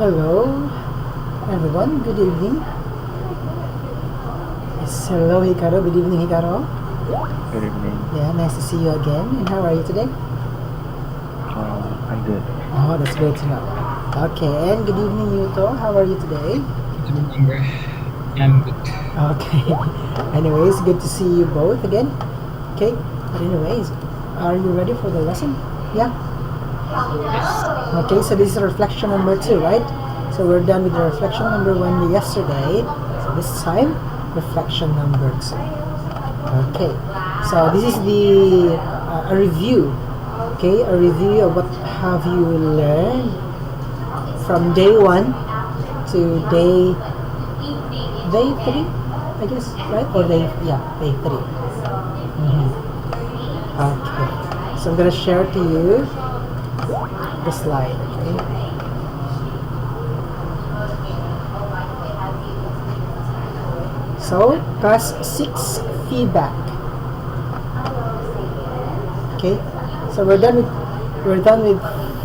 Hello, everyone. Good evening. Yes, hello, Hikaru. Good evening, Hikaru. Good evening. Yeah, nice to see you again. And how are you today? I'm good. Oh, that's great to know. Okay, and good evening, Yuto. How are you today? I'm good. Okay. Anyways, good to see you both again. Okay. But anyways, are you ready for the lesson? Yeah. Okay, so this is reflection number 2, right? So we're done with the reflection number 1 yesterday. So this time, reflection number 2. Okay, so this is the a review. Okay, a review of what have you learned from day 1 to day 3, I guess, right? Or day 3. Okay, so I'm gonna share to you the slide. Okay. So class 6 feedback. Okay, so we're done with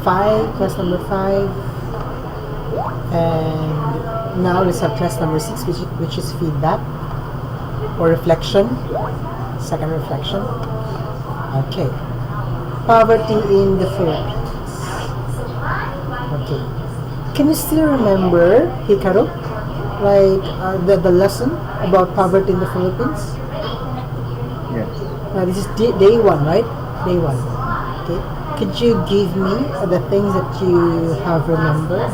5, class number 5, and now let's have class number 6, which is feedback or reflection. Second reflection. Okay, poverty in the Philippines. Okay, can you still remember, Hikaru, like the lesson about poverty in the Philippines? Yes. This is day 1, right? Day 1. Okay, could you give me the things that you have remembered?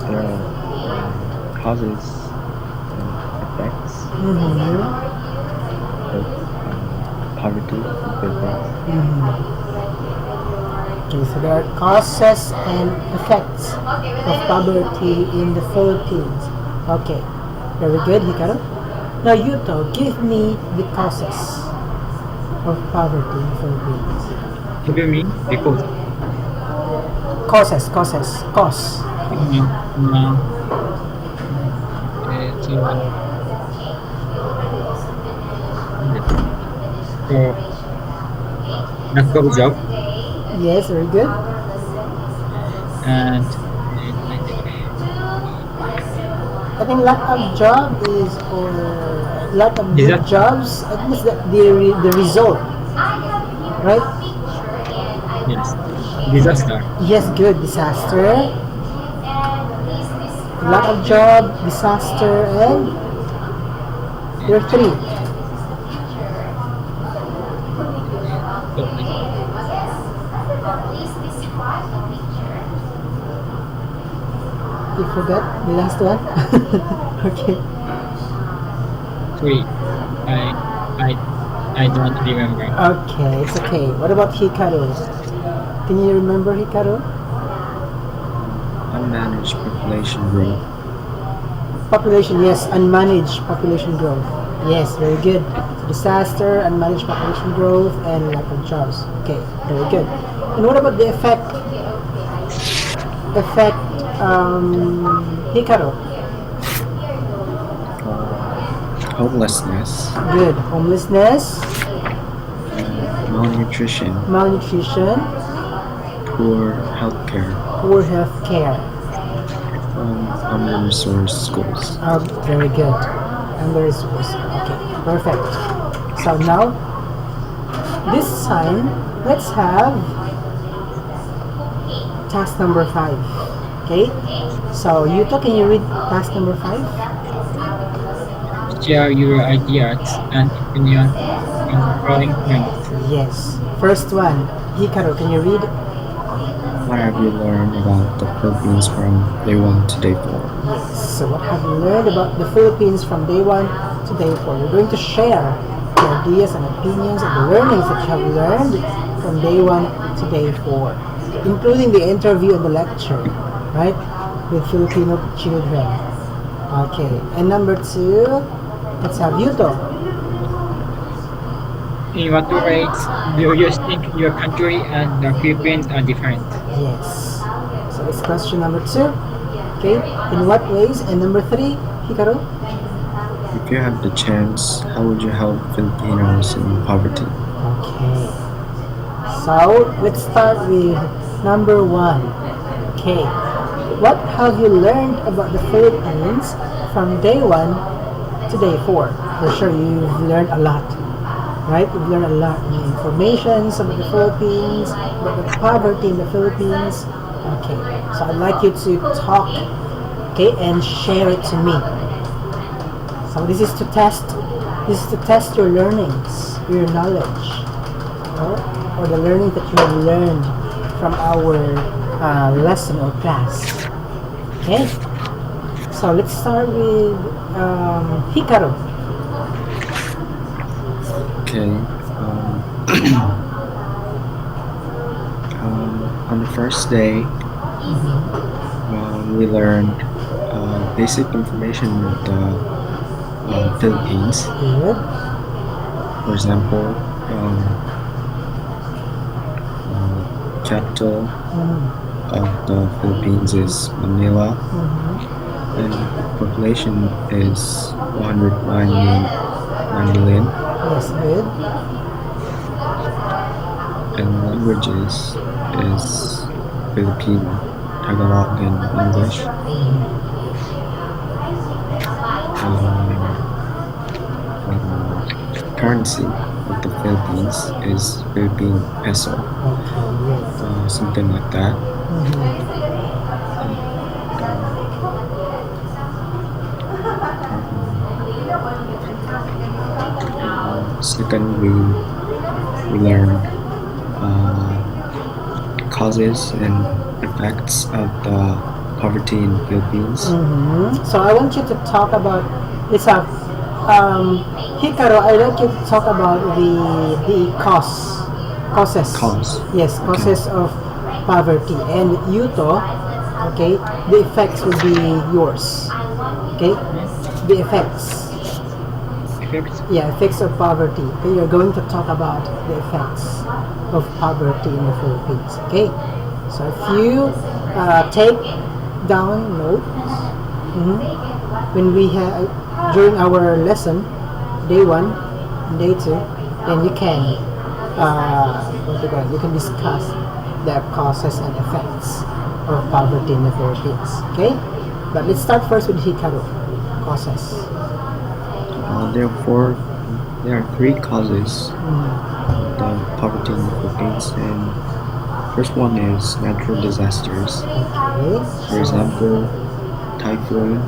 There are causes and effects of poverty in the Philippines. Okay, so there are causes and effects of poverty in the Philippines. Okay, very good, Hikaru. Now, Yuto, give me the causes of poverty in the Philippines. What do you mean? Because Cause. lack of job Yes, very good. and I think lack of job is, or lack of good Disaster. jobs, I think it's the result, right? yes, disaster. Yes, good. Disaster, lack of job, disaster, and there are 3. You forgot the last one? Okay. Sorry, I don't remember. Okay, it's okay. What about Hikaru? Can you remember Hikaru? Unmanaged population growth. Population, yes. Unmanaged population growth. Yes, very good. Disaster, unmanaged population growth, and lack of jobs. Okay, very good. And what about the effect? Hikaru. Homelessness. Good. Homelessness, Malnutrition. Poor healthcare. poor health care. Under-resourced schools. Very good. Under-resourced. Okay, perfect. So now, this time, let's have task number 5. Okay? So, Yuto, can you read task number 5? Share your ideas and opinions in the following points. Yes. First one, Hikaru, can you read? What have you learned about the Philippines from day 1 to day 4? Yes. So, what have you learned about the Philippines from day 1 to day 4? You're going to share your ideas and opinions and the learnings that you have learned from day 1 to day 4, including the interview and the lecture, right, with Filipino children. Okay. And number 2, let's have Yuto. In what ways do you think your country and the Philippines are different? Yes. So it's question number 2. Okay. In what ways? And number 3, Hikaru? if you have the chance, how would you help Filipinos in poverty? Okay. So let's start with number one. Okay. What have you learned about the Philippines from day one to day four? For sure, you've learned a lot, right? You've learned a lot of information about the Philippines, about the poverty in the Philippines. Okay. So I'd like you to talk, okay, and share it to me. So this is to test. This is to test your learnings, your knowledge, or the learning that you have learned from our lesson or class. Okay. So let's start with Hikaru. Okay. On the first day, we learned basic information of the Philippines. Good. For example, capital of the Philippines is Manila, and population is 109 million, Yes, good. and languages is Filipino, Tagalog, and English. Currency of the Philippines is Philippine peso, Okay, yes. something like that. Second, we learned causes and effects of the poverty in Philippines. So I want you to talk about Hikaru. I want you to talk about the causes. Cause. Yes, causes of poverty, and Yuto. Okay, the effects will be yours. Okay, the effects. Effects. Yeah, effects of poverty. Okay, you're going to talk about the effects of poverty in the Philippines. Okay, so if you take down notes when we have during our lesson, day one and day two, then you can you can discuss the causes and effects of poverty in the Philippines. Okay, but let's start first with Hikaru. Causes. There are three causes of the poverty in the Philippines, and first one is natural disasters. Okay. For example, typhoon,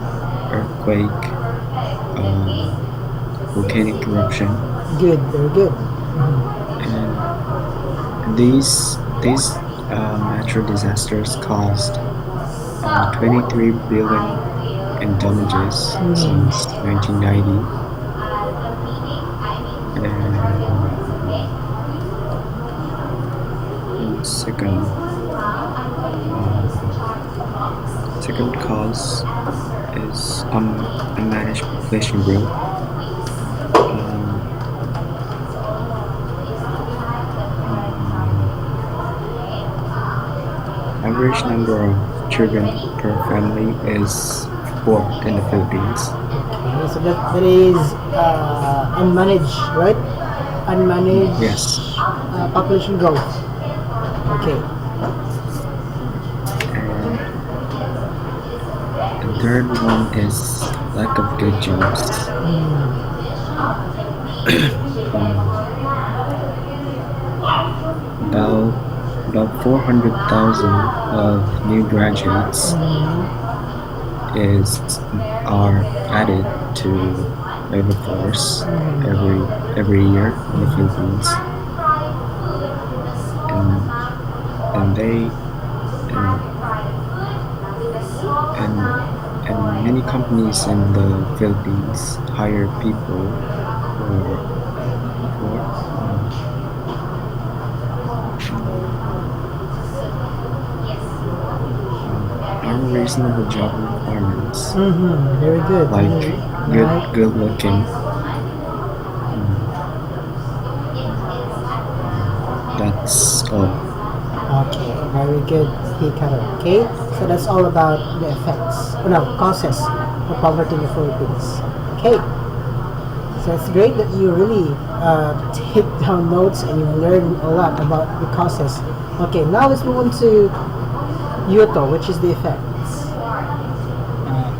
earthquake, volcanic eruption, Good, very good. and these natural disasters caused 23 billion in damages since 1990. And second cause is unmanaged population growth. Average number of children per family is 4 in the Philippines. Okay, so that is unmanaged, right? Unmanaged Yes. population growth. Okay. And the third one is lack of good jobs. About 400,000 of new graduates are added to labor force every year in the Philippines, and many companies in the Philippines hire people for unreasonable job requirements, Very good. like good looking. That's all. Okay, very good, Hikaru. Okay, so that's all about the effects, causes of poverty in the Philippines. Okay, So it's great that you really take down notes and you learn a lot about the causes. Okay, now let's move on to Yuto, which is the effects.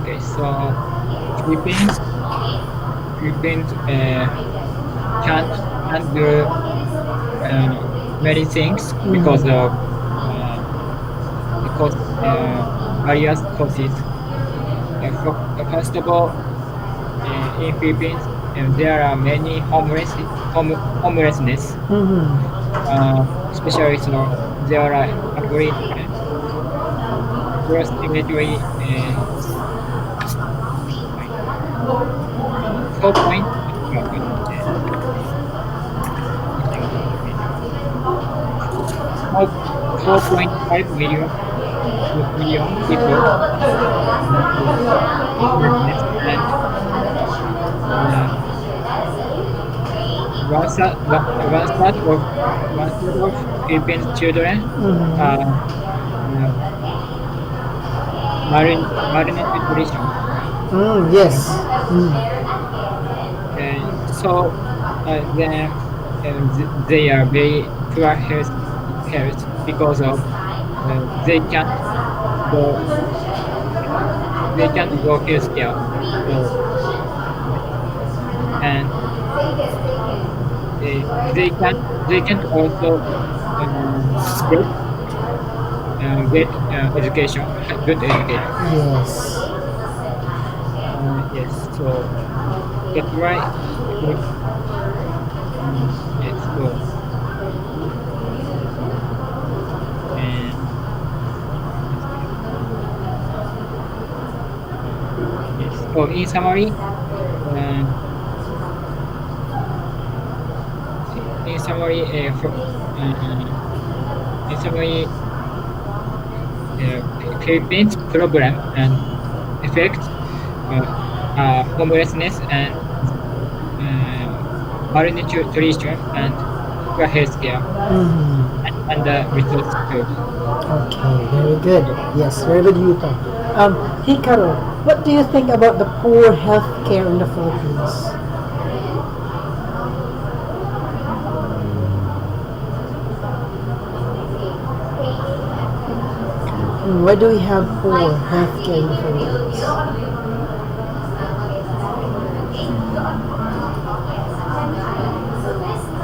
Okay, so Philippines can't do many things because various causes. First of all, in Philippines, there are many homelessness. Especially so there are actually approximately 4 point 4.5 million people homelessness and one third of Philippine children are malnutrition. Yes. So then they are very poor health because of they can't go healthcare. So, and they can't also get education, good education. Yes. Yes, so that's why. Yes, so and yes, so in summary, in summary, Philippines problem and effect homelessness and malnutrition and poor healthcare and the results too. Okay, very good. Yes, very good, Yuto. Hikaru, what do you think about the poor healthcare in the Philippines? Why do we have poor healthcare in the Philippines?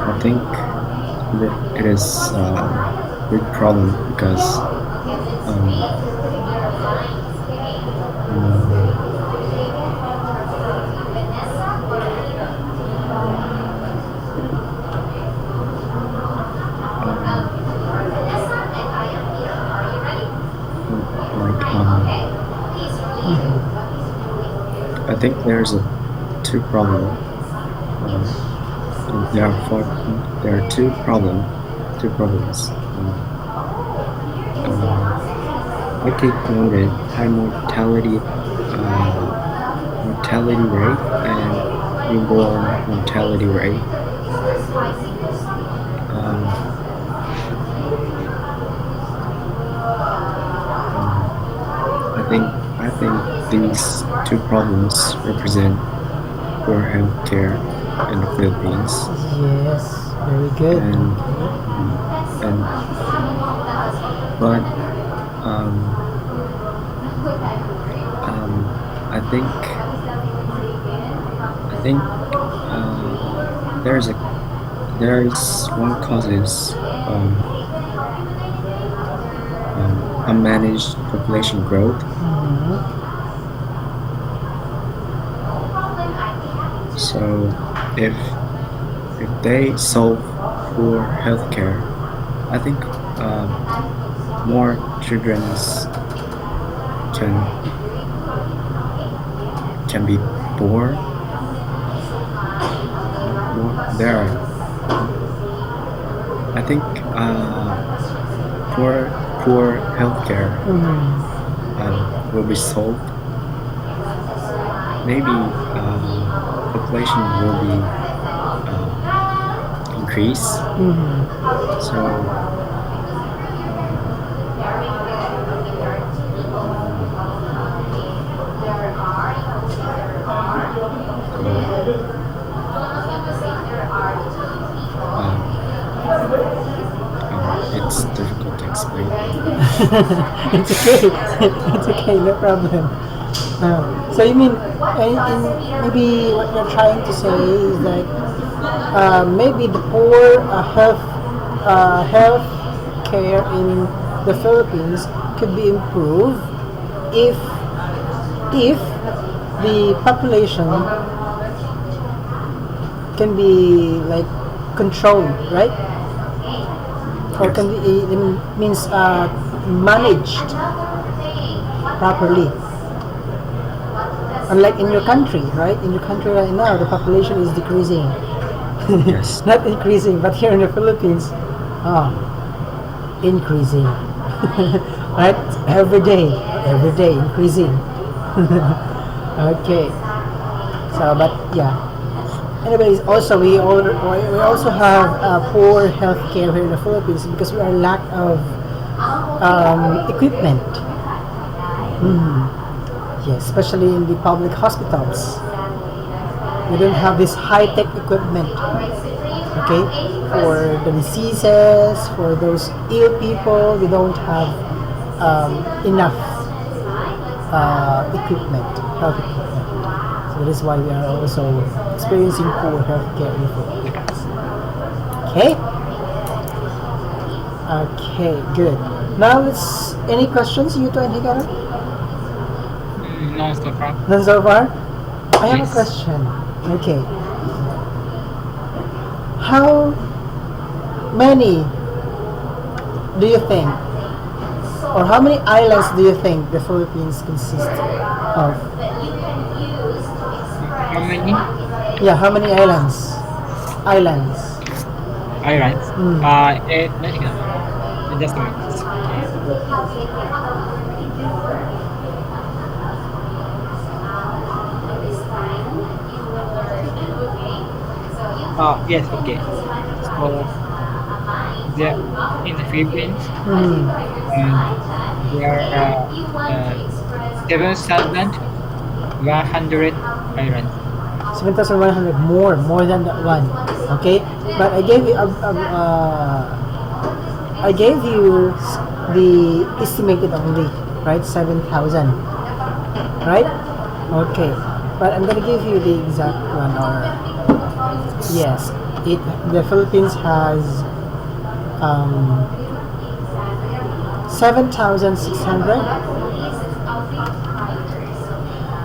I think that it is a big problem because I think there's two problem. There are two problems. I think one is high mortality rate and newborn mortality rate. I think these two problems represent poor healthcare in the Philippines. Yes, very good. But I think there is one causes unmanaged population growth. So if they solve poor healthcare, I think more children can be born. There, I think poor healthcare will be solved. Maybe population will be increase. So It's difficult to explain. It's okay. It's okay, no problem. So you mean, maybe what you're trying to say is that maybe the poor health care in the Philippines could be improved if the population can be like controlled, right? Or can be, it means managed properly. Unlike in your country, right? In your country right now, the population is decreasing. Yes. Not increasing, but here in the Philippines, increasing. Right? Every day increasing. Okay. So, but yeah. Anyways, also we also have poor healthcare here in the Philippines because we are lack of equipment. Yes, especially in the public hospitals. We don't have this high-tech equipment. Okay, for the diseases, for those ill people, we don't have enough equipment, health equipment. So that is why we are also experiencing poor healthcare in the Philippines. Okay. Okay, good. Now let's. Any questions, Yuto and Hikaru? No, so far. None so far? I have a Yes. question. Okay. How many do you think, or how many islands do you think the Philippines consist of? How many Yeah, how many islands? Islands. islands? Mm. Just a minute. Yes, okay. So, there in the Philippines, Mm. there are 7,100 islands. 7,100 more than that one. Okay, but I gave you the estimated only, right? 7,000, right? Okay, but I'm gonna give you the exact one. Or yes, the Philippines has 7,600.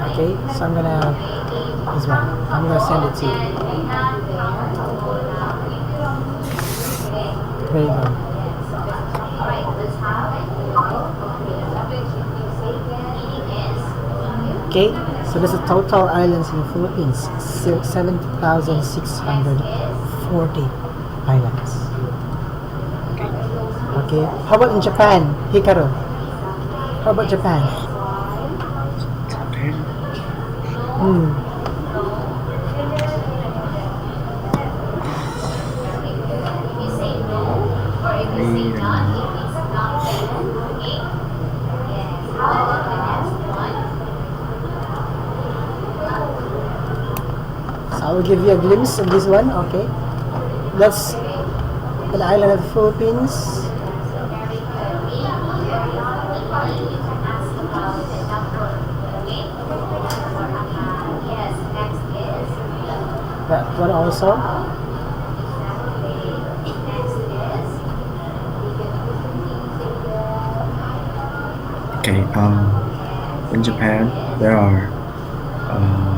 Okay, so I'm gonna send it to you. There you go. Okay, so there's a total islands in the Philippines, 7,640 islands. Okay, how about in Japan, Hikaru? How about Japan? Japan. So I will give you a glimpse of this one. Okay, that's an island of the Philippines. That one also. Okay. In Japan, there are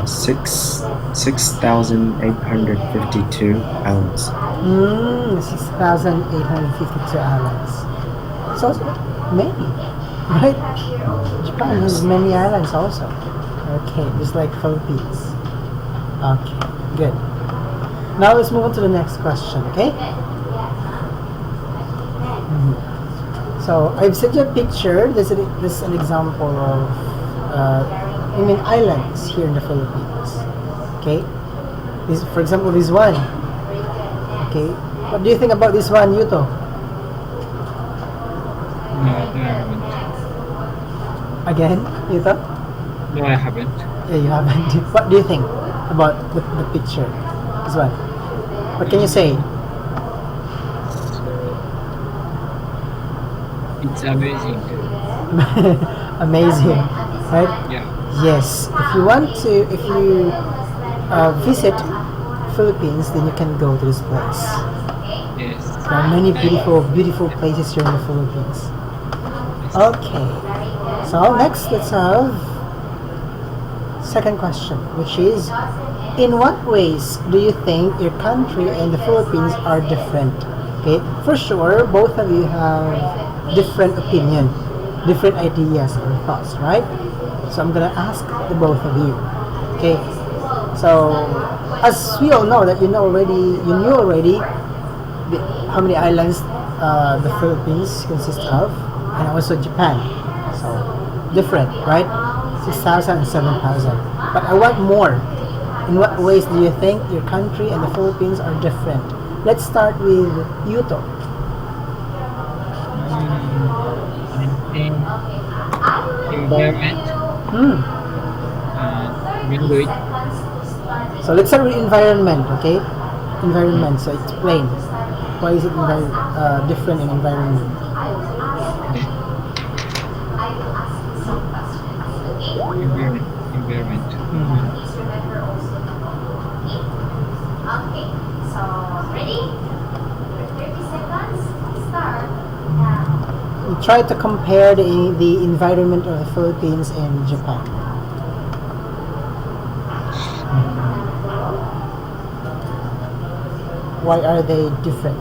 6,852 islands. 6,852 islands. It's also many, right? Japan has many islands also. Okay, just like Philippines. Okay, good. Now let's move on to the next question, okay? So I've sent you a picture. This is an example of islands here in the Philippines. Okay, this, for example, this one. Okay, what do you think about this one, Yuto? No, I haven't. Again, Yuto? No, I haven't. Yeah, you haven't. What do you think about the picture? This one. What can you say? It's amazing. Amazing, right? Yeah. Yes. If you visit Philippines, then you can go to this place. Yes. There are many I, beautiful places here in the Philippines. yes. Okay. So next, let's have second question, which is, in what ways do you think your country and the Philippines are different? Okay, for sure, both of you have different opinion, different ideas or thoughts, right? So I'm gonna ask the both of you. Okay. So as we all know that you knew already how many islands the Philippines consists of, and also Japan. So different, right? 6,000 and 7,000. But I want more. In what ways do you think your country and the Philippines are different? Let's start with Yuto. I think environment Hmm. and language. So let's start with environment, okay? Environment. So explain. Why is it different in environment? Environment. Okay, so ready? 30 seconds, start. We try to compare the environment of the Philippines and Japan. Why are they different?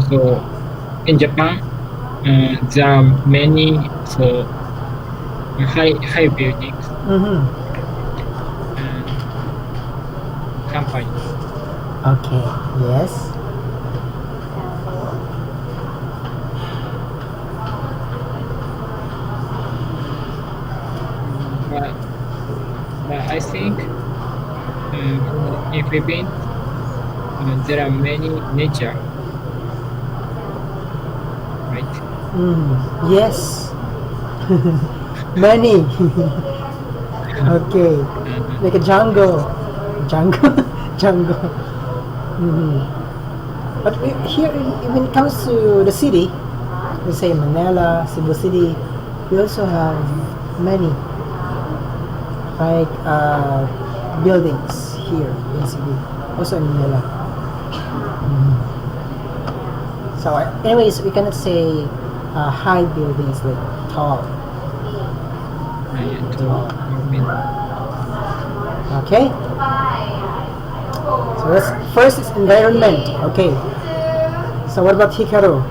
So in Japan, there are many high buildings Mm-hmm. and companies. Okay. Yes. But, but I think in Philippines there are many nature, right? Yes. Many. Okay. Like a jungle. Jungle. Jungle. But here, when it comes to the city, let's say Manila, Cebu City, we also have many like buildings here in Cebu, also in Manila. So, anyways, we cannot say high buildings like tall. Okay. So first is environment. Okay. So what about Hikaru?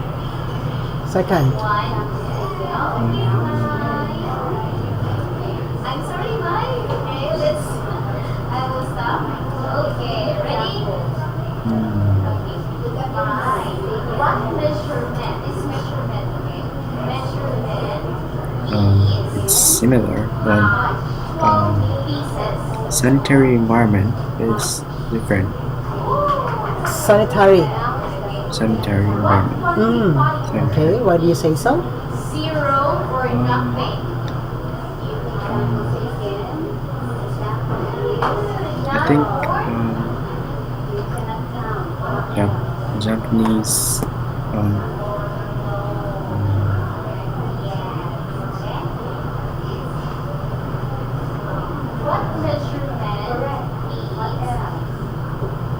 Second. I'm sorry, Mike. Okay, I will stop. Okay, ready? Okay, look at mine. What measurement? This measurement, okay? Measurement It's similar, but 12 pieces. sanitary environment is different. Sanitary. Sanitary environment. Okay. Why do you say so? 0 or nothing. I think Japanese What measurement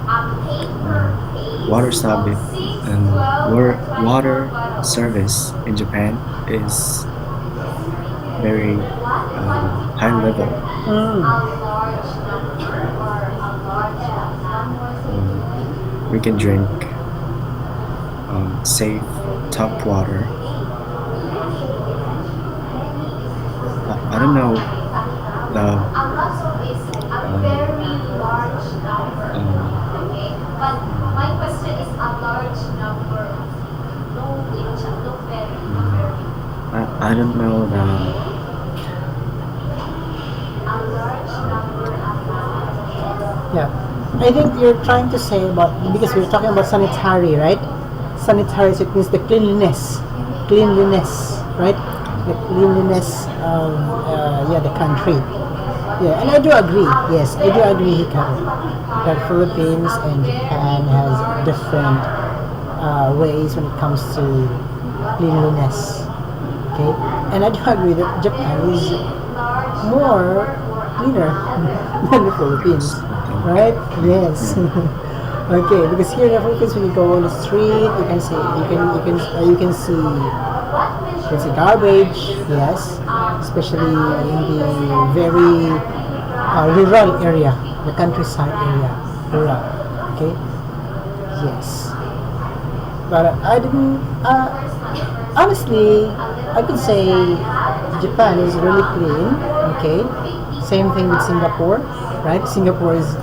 a paper page water service of 6, and 12, water service in Japan is very high level. a large number or a large number. We can drink safe tap water. I don't know A lot is a very large number. Okay, but my question is a large number. No which, no very, no very. I don't know the A large number amount. Yeah. I think you're trying to say about, because we're talking about sanitary, right? Sanitary, so it means the cleanliness, right? The cleanliness of the country. Yeah, and I do agree. Yes, I do agree, Hikaru, that Philippines and Japan has different ways when it comes to cleanliness. Okay, and I do agree that Japan is more cleaner than the Philippines, right? Yes. Okay, because here in the Philippines, when you go on the street, you can see garbage. Yes, especially in the very rural area, the countryside area, rural. Okay. Yes. But I didn't. Honestly, I could say Japan is really clean. Okay. Same thing with Singapore, right? Singapore is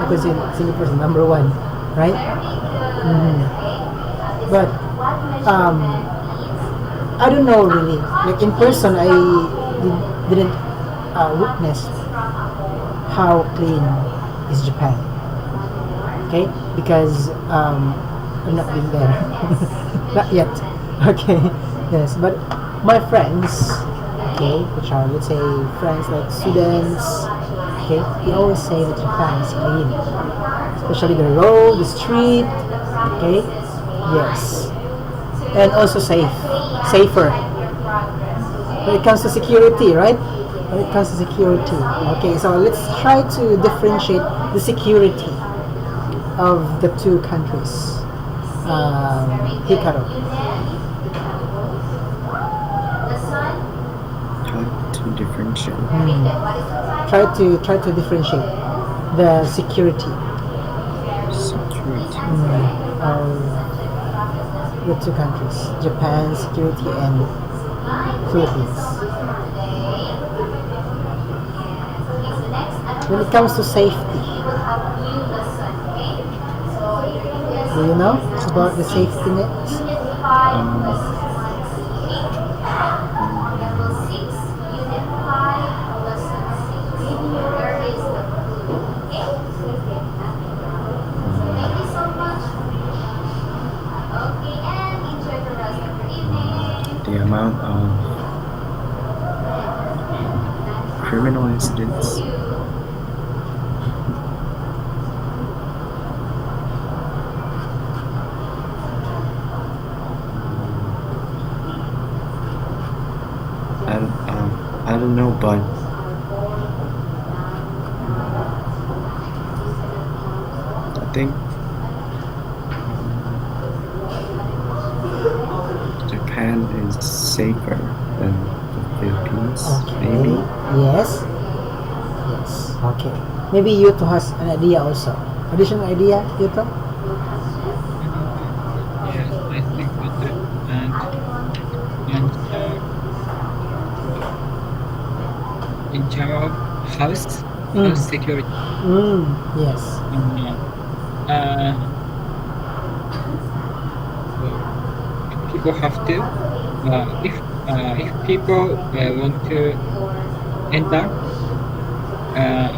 because Singapore is number one, right? But I don't know really. Like in person, I didn't witness how clean is Japan. Okay, because I've not been there, not yet. Okay, yes, but my friends, okay, which are let's say friends like students, okay, they always say that Japan is clean, especially the road, the street, okay, yes, and also safer. When it comes to security, right? When it comes to security, okay, so let's try to differentiate the security of the two countries. Hikaru. Try to differentiate. Try to differentiate the security Security. of the two countries, Japan security and Philippines. When it comes to safety, do you know about the safety nets? The amount of criminal incidents. I don't know, but I think Japan is safer than the Philippines, Okay. maybe. Yes. Yes. Okay. Maybe Yuto has an idea also. Additional idea, Yuto? Yes, I think that and in terms of house security, Yes. uh, people have to if people want to enter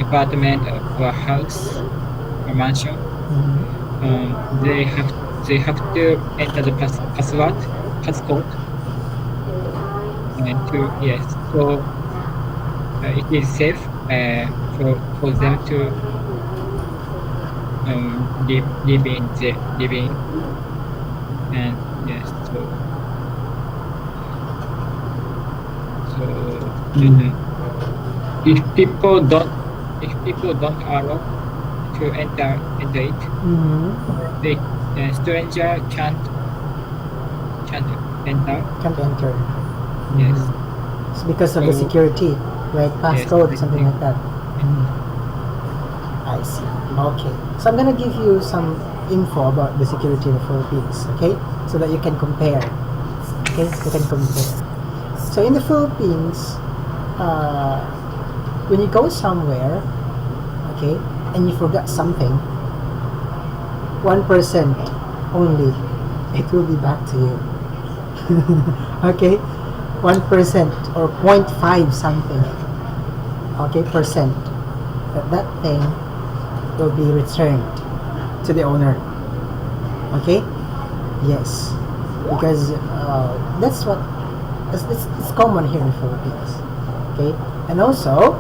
apartment or house or mansion, they have to enter the passcode, and to yes, so it is safe for them to live in, and yes, so if people don't allow to enter it, the stranger can't enter. Can't enter. Yes. It's because of the So- security, right? Passcode, Yes, something like that. I see. Okay. So I'm gonna give you some info about the security in the Philippines, okay? So that you can compare. Okay? You can compare. So in the Philippines, when you go somewhere, okay, and you forgot something, 1% only, it will be back to you. Okay? 1% or 0.5 something, okay, percent, that thing will be returned to the owner. Okay? Yes, because that's what it's common here in the Philippines. Okay, and also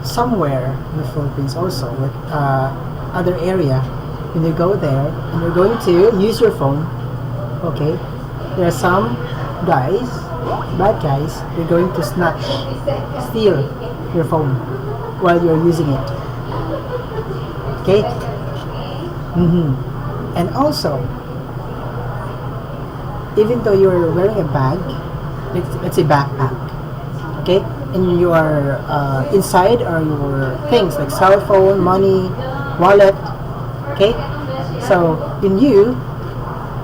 somewhere in the Philippines also with other area, when you go there and you're going to use your phone, okay, there are some guys, bad guys, they're going to steal your phone while you're using it. Okay? And also, even though you're wearing a bag, let's say backpack, okay, and you are inside are your things like cell phone, money, wallet, okay, so in you,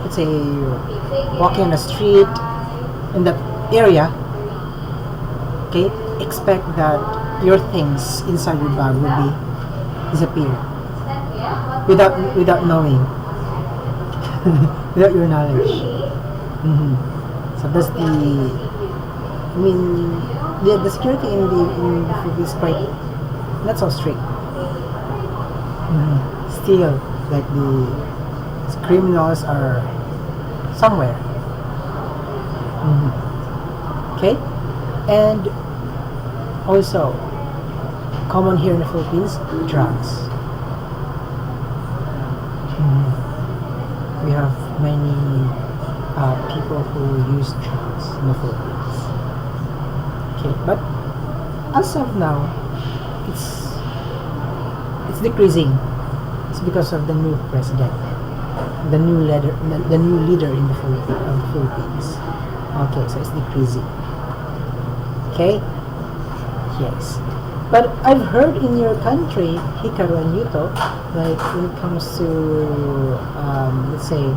let's say you're walking on the street in that area, okay, expect that your things inside your bag will be disappear without knowing, without your knowledge. So that's the security in the Philippines is quite not so strict. Still, like the criminals are somewhere. Okay, and also common here in the Philippines, drugs. We have many people who use drugs in the Philippines. Okay, but as of now, it's decreasing. It's because of the new president, the new leader in the Philippines. Okay, so it's decreasing. Okay, yes. But I've heard in your country, Hikaru and Yuto, like when it comes to let's say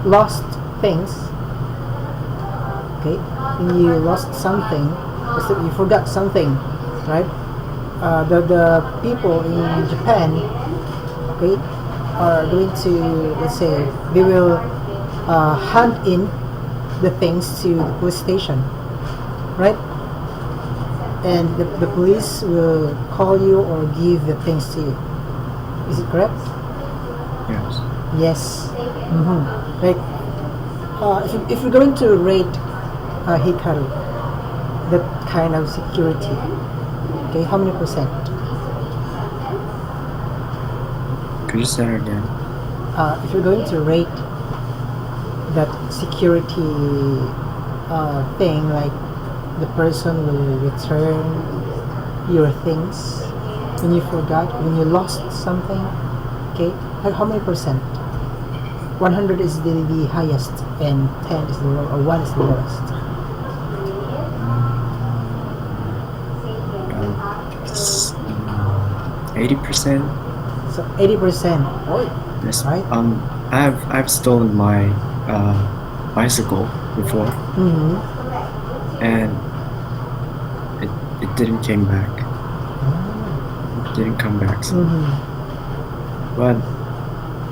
lost things. Okay, when you lost something, you forgot something, right? The people in Japan, okay, are going to, let's say, they will hand in the things to the police station, right? And the police will call you or give the things to you. Is it correct? Yes. Yes. Like, if you're going to rate Hikaru, that kind of security, okay, how many percent? Could you say that again? If you're going to rate that security thing, like the person will return your things when you forgot, when you lost something, okay, like how many percent? 100 is the highest and 10 is the lowest, or 1 is the lowest. 80%. So 80%. Oh, Yes. right. I've stolen my bicycle before, and it didn't came back. It didn't come back. So. But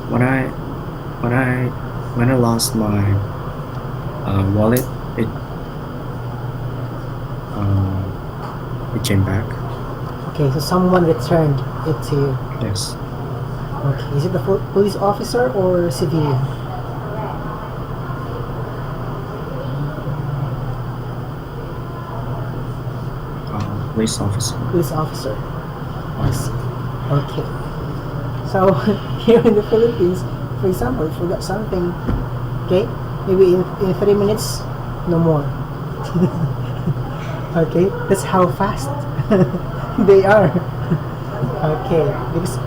when I lost my wallet, it came back. Okay, so someone returned it to you. Yes. Okay, is it the police officer or civilian? Police officer. Police officer. I see. Okay. So here in the Philippines, for example, if you forgot something, okay, maybe in 3 minutes, no more. Okay, that's how fast they are. Okay, because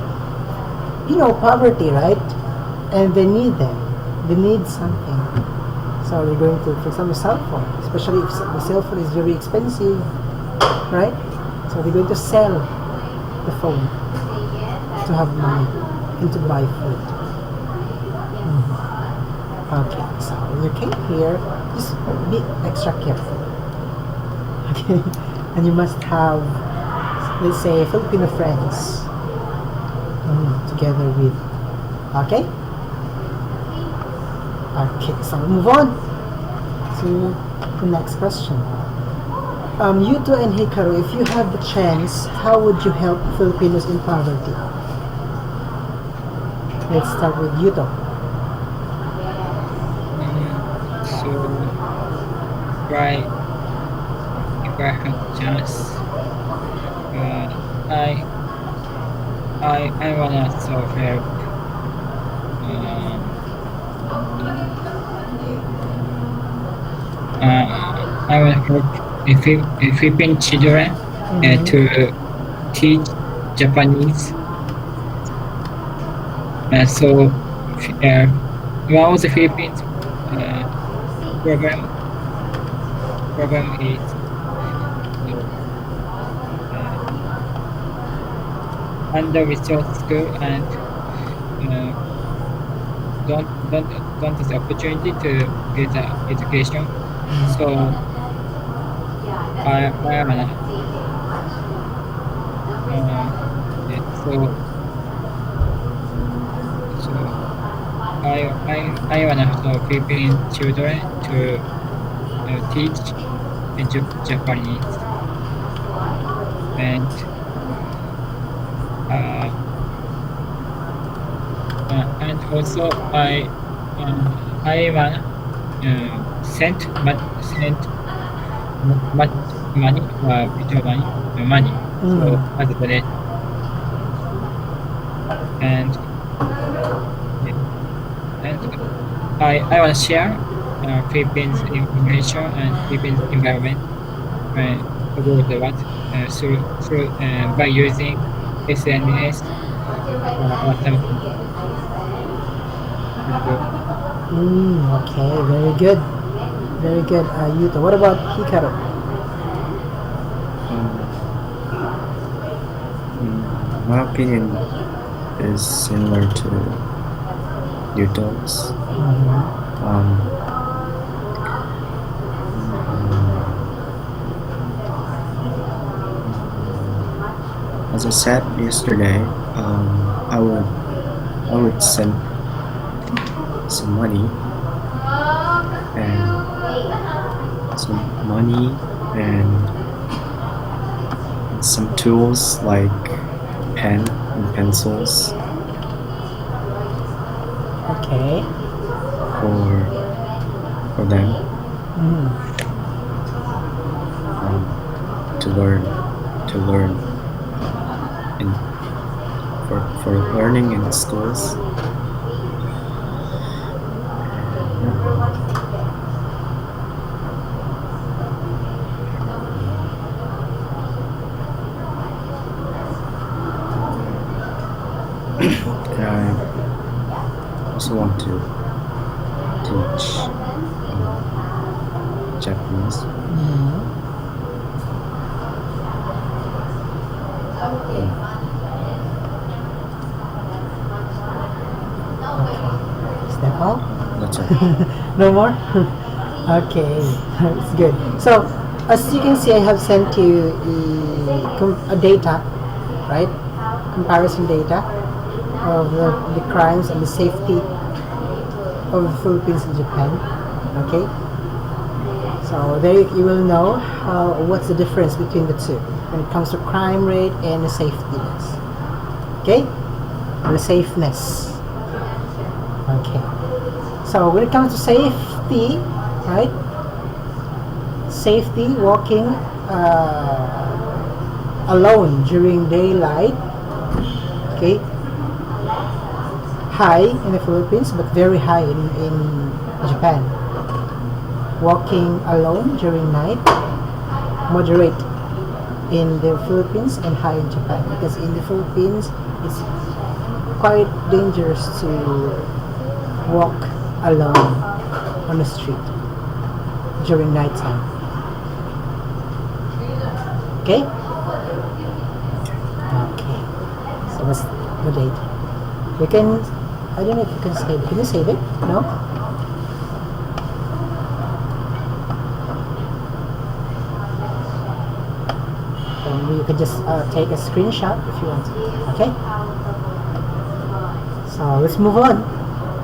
poverty, right? And they need them. They need something. So they're going to, for example, cell phone, especially if the cell phone is very expensive, right? So they're going to sell the phone to have money and to buy food. Okay, so when you came here, just be extra careful. Okay, and you must have, let's say, Filipino friends together with. Okay. Okay, so move on to the next question. Yuto and Hikaru, if you had the chance, how would you help Filipinos in poverty? Let's start with Yuto. So, right, if I have chance, I wanna so help I will help Philippine children to teach Japanese. So one of the Philippines program is under resource school and don't have the opportunity to get the education. So I am so I want to Philippine children to teach Japanese and also I want send money withdraw money so as a donate and I want to share Philippines information and Philippines environment about the what through by using SNS or something. Okay, very good. Very good, Yuto. What about Hikaru? My opinion is similar to Yuto's. As I said yesterday, I would send some money and some tools like pen and pencils Okay. for them to learn in for learning in schools. And I also want to teach Japanese. Is that all? That's all. No more? Okay, it's good. So, as you can see, I have sent you a data, right? Comparison data of the crimes and the safety of the Philippines and Japan. Okay? So, there you will know what's the difference between the two when it comes to crime rate and the safetyness. Okay? And the safeness. Okay. So when it comes to safety, right? Safety, walking alone during daylight, okay? High in the Philippines, but very high in Japan. Walking alone during night, moderate in the Philippines and high in Japan. Because in the Philippines, it's quite dangerous to walk alone on the street during night time. Okay? Okay. So what's the date? You can, I don't know if you can save it. Can you save it? No? You can just take a screenshot if you want to. Okay? So let's move on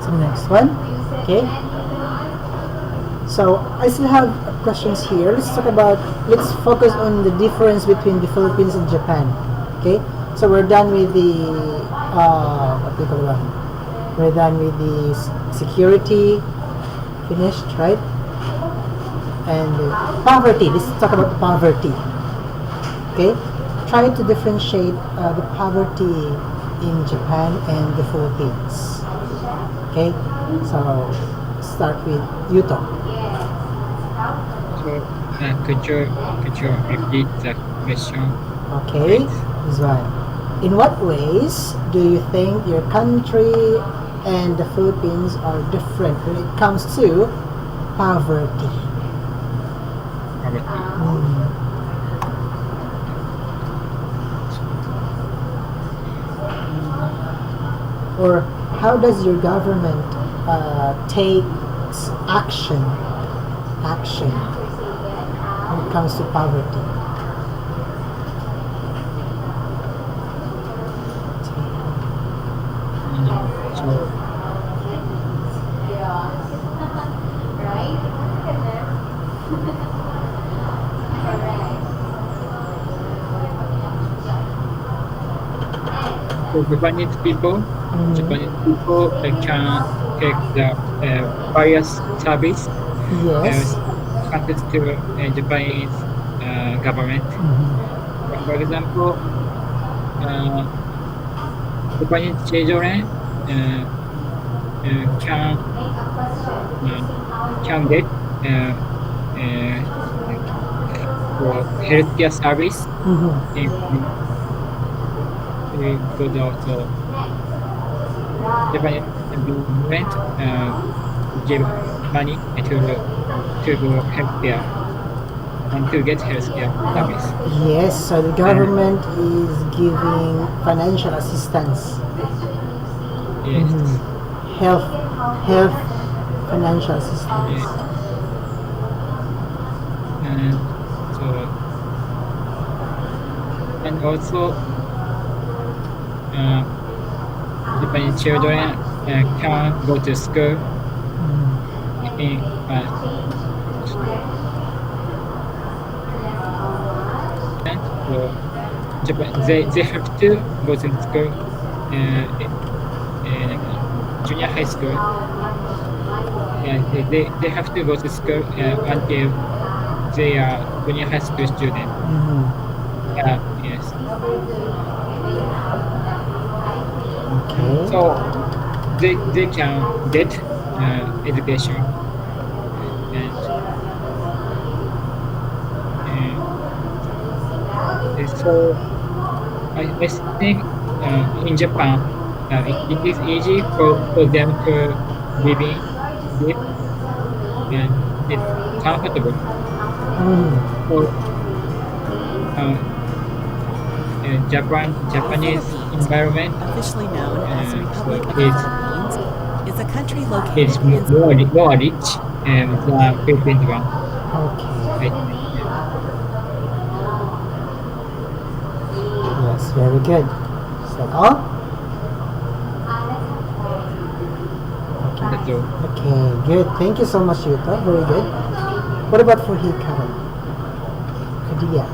to the next one. Okay? So I still have questions here. Let's focus on the difference between the Philippines and Japan. Okay? So we're done with the what do you call it? We're done with the security. Finished, right? And poverty. Let's talk about the poverty. Okay? Try to differentiate the poverty in Japan and the Philippines. Okay? So start with Yuto. So could you repeat the question? Okay, this one. In what ways do you think your country and the Philippines are different when it comes to poverty? Poverty. Or how does your government takes action when it comes to poverty? So Right? for Japanese people, can take the various service Yes. contest to Japanese government. For example, Japanese children can get for healthcare service in because also Japanese government give money to healthcare and to get healthcare service. Yes, so the government is giving financial assistance, Yes. health financial assistance. Yes. And so and also Japanese children can go to school in and so they have to go to school in junior high school and they have to go to school until they are junior high school student. Yes. Okay. So they can get education and so I think in Japan it is easy for them to live and it's comfortable for Japanese environment. Officially known as the Republic of the it's- Philippines, is a country located It's in more rich and the Philippines one. Okay. I think. Yes, very good. Is that all? That's all. Okay, good. Thank you so much, Yuta. Very good. What about for Hikaru? Kadia.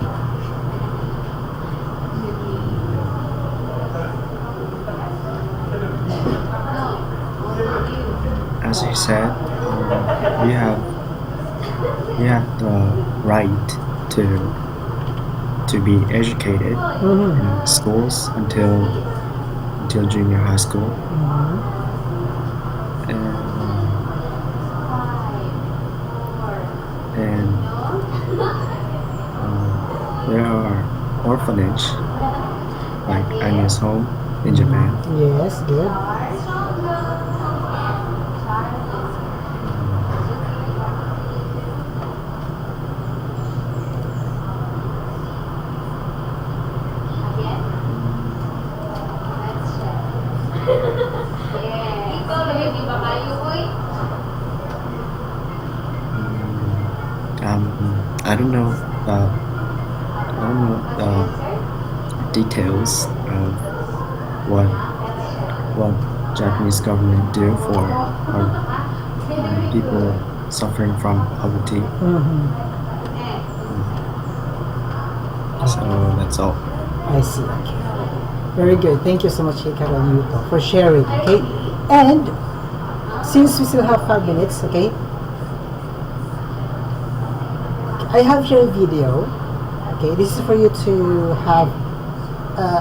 As you said, you have the right to be educated in schools until junior high school, and there are orphanage like Anya's home in Japan. Yes, good. I don't know the details of what Japanese government do for people suffering from poverty. So that's all. I see. Okay. Very good. Thank you so much, Hikaru and Yuto, for sharing. Okay. And since we still have 5 minutes, okay, I have here a video. Okay, this is for you to have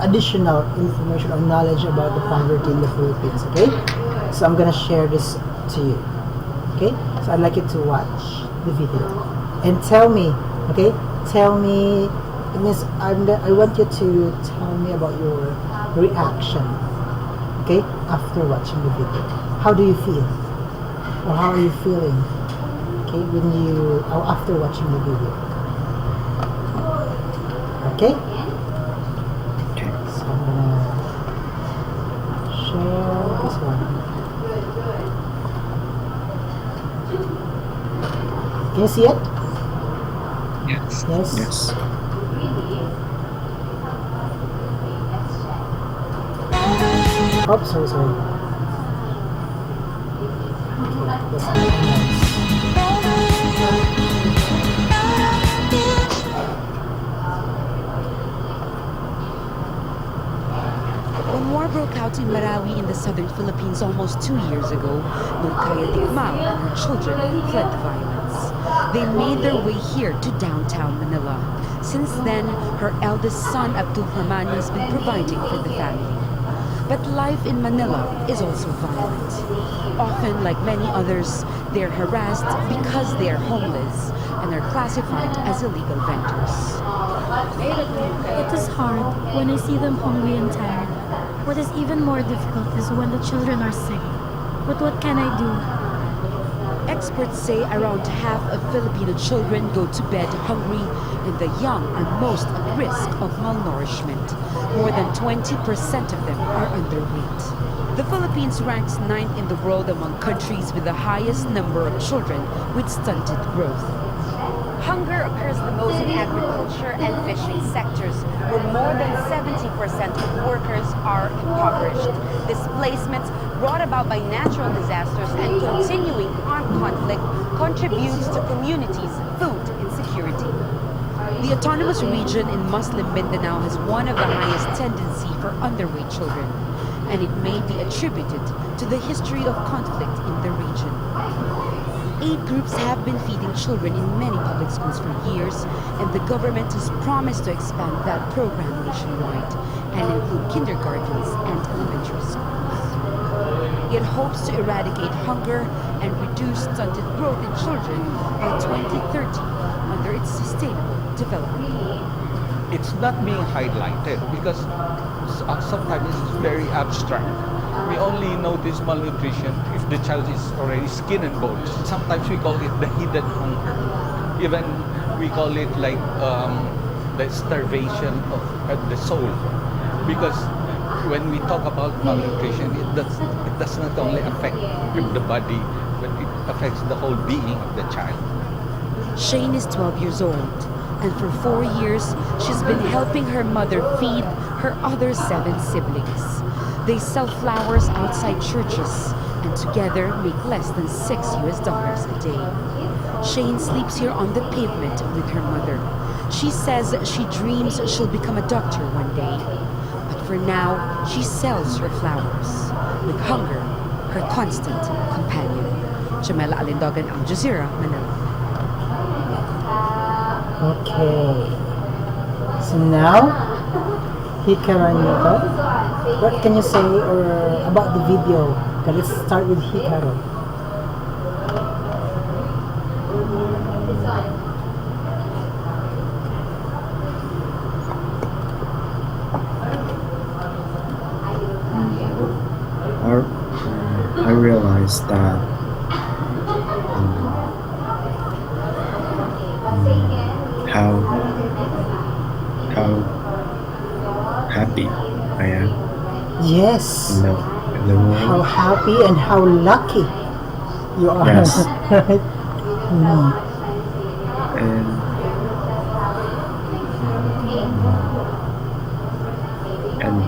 additional information or knowledge about the poverty in the Philippines. Okay, so I'm gonna share this to you. Okay, so I'd like you to watch the video and tell me Okay, tell me, Miss. I want you to tell me about your reaction. Okay, after watching the video, how do you feel, or how are you feeling? Okay, when you after watching the video. Okay, Okay. so I'm gonna share this one. Can you see it? Yes. Yes. Yes. Oh, sorry. Okay, that's nice. When war broke out in Marawi in the southern Philippines almost 2 years ago, Nurkaya Digmao and her children fled the violence. They made their way here to downtown Manila. Since then, her eldest son Abdul Rahman has been providing for the family. But life in Manila is also violent. Often, like many others, they're harassed because they are homeless and are classified as illegal vendors. It is hard when I see them hungry and tired. What is even more difficult is when the children are sick. But what can I do? Experts say around half of Filipino children go to bed hungry, and the young are most at risk of malnourishment. More than 20% of them are underweight. The Philippines ranks 9th in the world among countries with the highest number of children with stunted growth. Hunger occurs the most in agriculture and fishing sectors, where more than 70% of workers are impoverished. Displacements brought about by natural disasters and continuing armed conflict contributes to communities' food insecurity. The autonomous region in Muslim Mindanao has one of the highest tendency for underweight children, and it may be attributed to the history of conflict in the region. 8 groups have been feeding children in many public schools for years, and the government has promised to expand that program nationwide and include kindergartens and elementary schools. It hopes to eradicate hunger and reduce stunted growth in children by 2030 under its sustainable development. It's not being highlighted because sometimes it's very abstract. We only notice malnutrition if the child is already skin and bones. Sometimes we call it the hidden hunger. Even we call it like the starvation of the soul. Because when we talk about malnutrition, it does not only affect the body, but it affects the whole being of the child. Shane is 12 years old, and for 4 years, she's been helping her mother feed her other 7 siblings. They sell flowers outside churches and together make less than $6 a day. Shane sleeps here on the pavement with her mother. She says she dreams she'll become a doctor one day. But for now, she sells her flowers, with hunger her constant companion. Jamela Alindogan, Al Jazeera, Manila. Okay. So now, Hikaranito, what can you say or about the video? Okay, let's start with Hikaru. I realized that how happy I am Yes. in the How world. happy and how lucky you are. Yes. Right? Mm. And and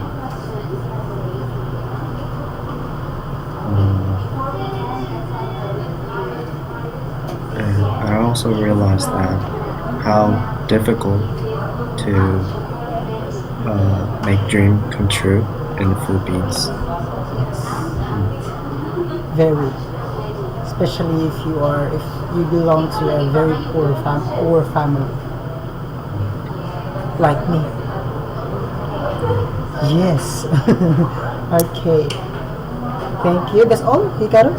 I also realized that how difficult to make dream come true in the Philippines. Very. Especially if you belong to a very poor family. Like me. Yes. Okay. Thank you. That's all, Hikaru?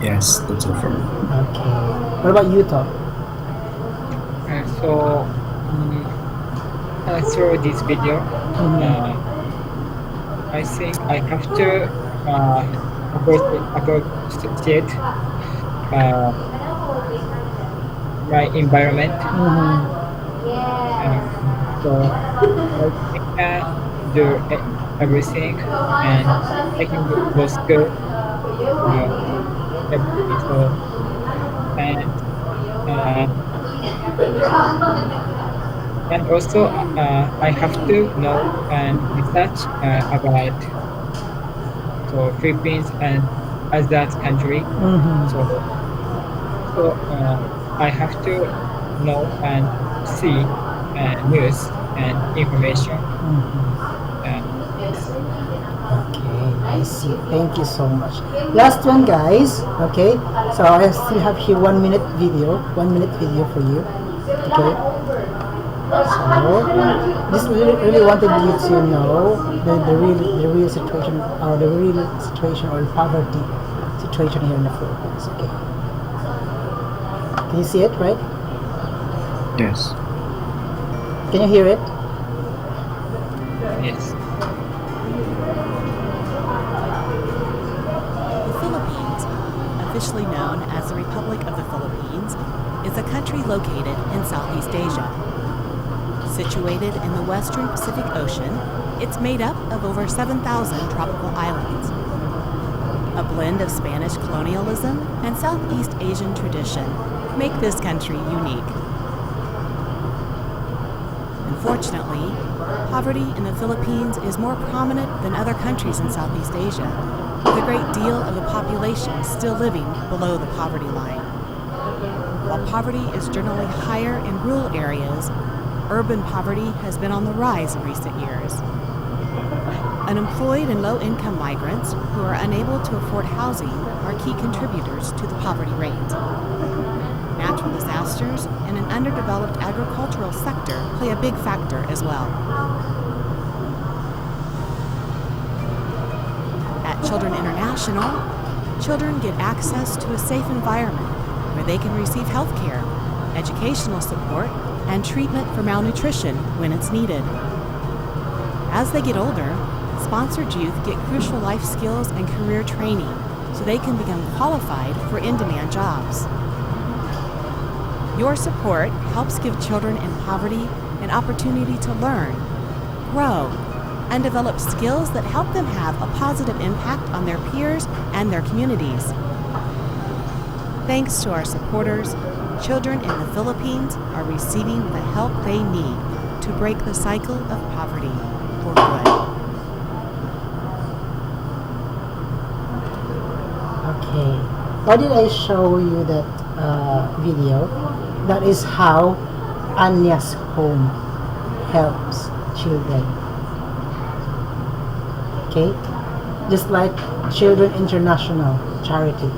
Yes, that's all for me. Okay. What about you, Tom? So through this video, I think I have to appreciate my environment. So I can do everything, and I can go school. Everything. So, and also I have to know and research about Philippines and other country. So I have to know and see news and information. Okay, I see. Thank you so much. Last one, guys. Okay, so I still have here 1 minute video. 1 minute video for you. Okay. So this really wanted you to know the real situation, or the real situation, or poverty situation here in the Philippines. Okay. Can you see it, right? Yes. Can you hear it? Yes. The Philippines, officially known as the Republic of the Philippines, is a country located in Southeast Asia. Situated in the western Pacific Ocean, it's made up of over 7,000 tropical islands. A blend of Spanish colonialism and Southeast Asian tradition make this country unique. Unfortunately, poverty in the Philippines is more prominent than other countries in Southeast Asia, with a great deal of the population still living below the poverty line. While poverty is generally higher in rural areas, urban poverty has been on the rise in recent years. Unemployed and low-income migrants who are unable to afford housing are key contributors to the poverty rate. Natural disasters and an underdeveloped agricultural sector play a big factor as well. At Children International, children get access to a safe environment where they can receive health care, educational support, and treatment for malnutrition when it's needed. As they get older, sponsored youth get crucial life skills and career training so they can become qualified for in-demand jobs. Your support helps give children in poverty an opportunity to learn, grow, and develop skills that help them have a positive impact on their peers and their communities. Thanks to our supporters, children in the Philippines are receiving the help they need to break the cycle of poverty for good. Okay. Why did I show you that video? That is how Anya's home helps children. Okay? Just like Children International charity,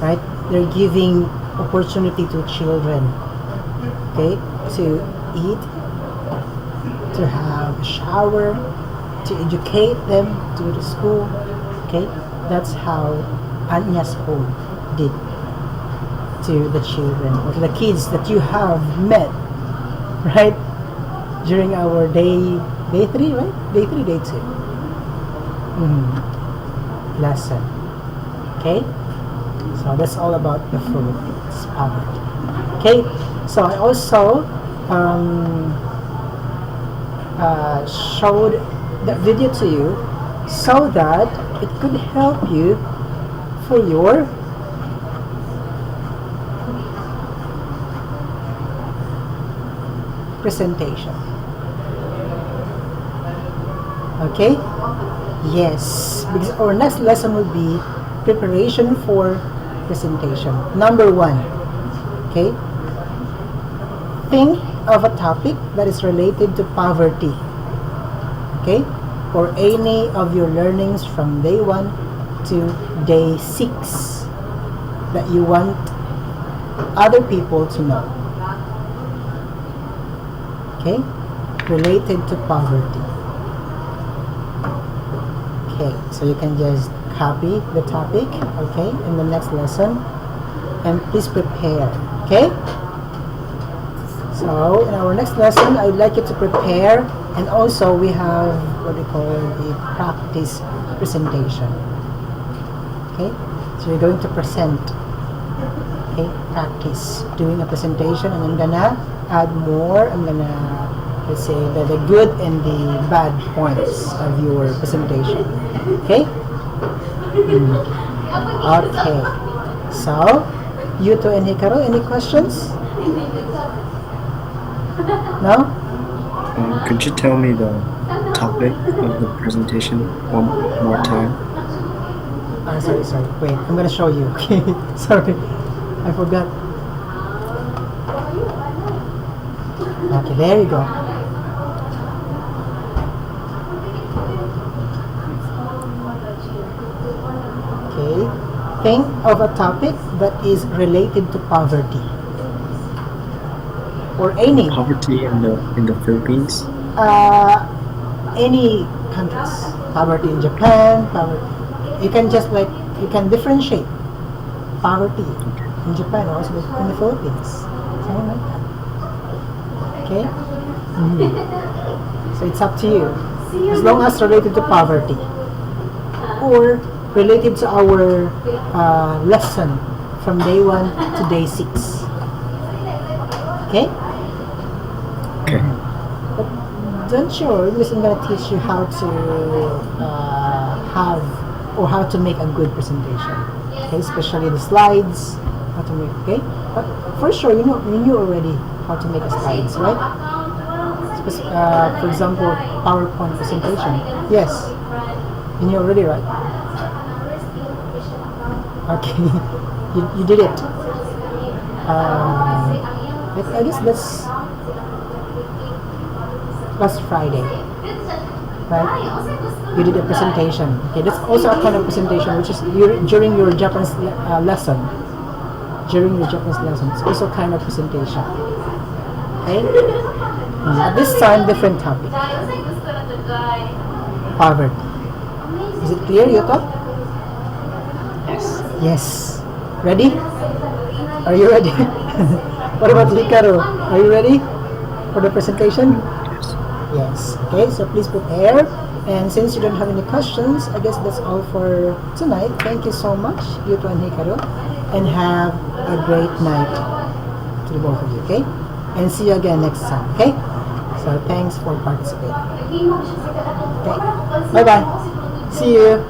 right? They're giving opportunity to children, okay, to eat, to have a shower, to educate them, to go to school, okay. That's how Anya's home did to the children, or to the kids that you have met, right, during our day 3, right? Day 3, day 2 lesson. Okay, so that's all about the Philippines poverty. Okay, so I also showed that video to you so that it could help you for your presentation. Okay? Yes, because our next lesson will be preparation for presentation. Number 1. Okay? Think of a topic that is related to poverty. Okay? Or any of your learnings from day 1 to day 6 that you want other people to know. Okay? Related to poverty. Okay, so you can just copy the topic, okay, in the next lesson, and please prepare, okay? So in our next lesson, I would like you to prepare, and also we have what we call the practice presentation. Okay, so you're going to present. Okay, practice doing a presentation, and I'm gonna add more. I'm gonna, let's say, the good and the bad points of your presentation. Okay. Okay. So, Yuto and Hikaru, any questions? No? Could you tell me the topic of the presentation one more time? Sorry. Wait, I'm gonna show you. Okay. Sorry. I forgot. Okay, there you go. Okay. Think of a topic that is related to poverty. Or any Poverty in the Philippines? any countries. Poverty in Japan, poverty. You can just you can differentiate poverty in Japan or also in the Philippines. Something like that. Okay? So it's up to you. As long as related to poverty or related to our lesson from day 1 to day 6. Okay? Okay. But don't you worry, because I'm going to teach you how to have or how to make a good presentation. Okay, especially the slides, how to make. Okay, but for sure you knew already how to make a slides, right? For example, PowerPoint presentation. Yes, you knew already, right? Okay, you did it. I guess that's last Friday, right? You did a presentation. Okay, that's also a kind of presentation, which is during your Japanese lesson. During your Japanese lesson, it's also kind of presentation. Okay. This time, different topic. Poverty. Is it clear, Yuto? Yes. Yes. Ready? Are you ready? What about Hikaru? Are you ready for the presentation? Yes. Okay, so please prepare. And since you don't have any questions, I guess that's all for tonight. Thank you so much, Yuto and Hikaru. And have a great night to the both of you, okay? And see you again next time, okay? So thanks for participating. Okay. Bye-bye. See you.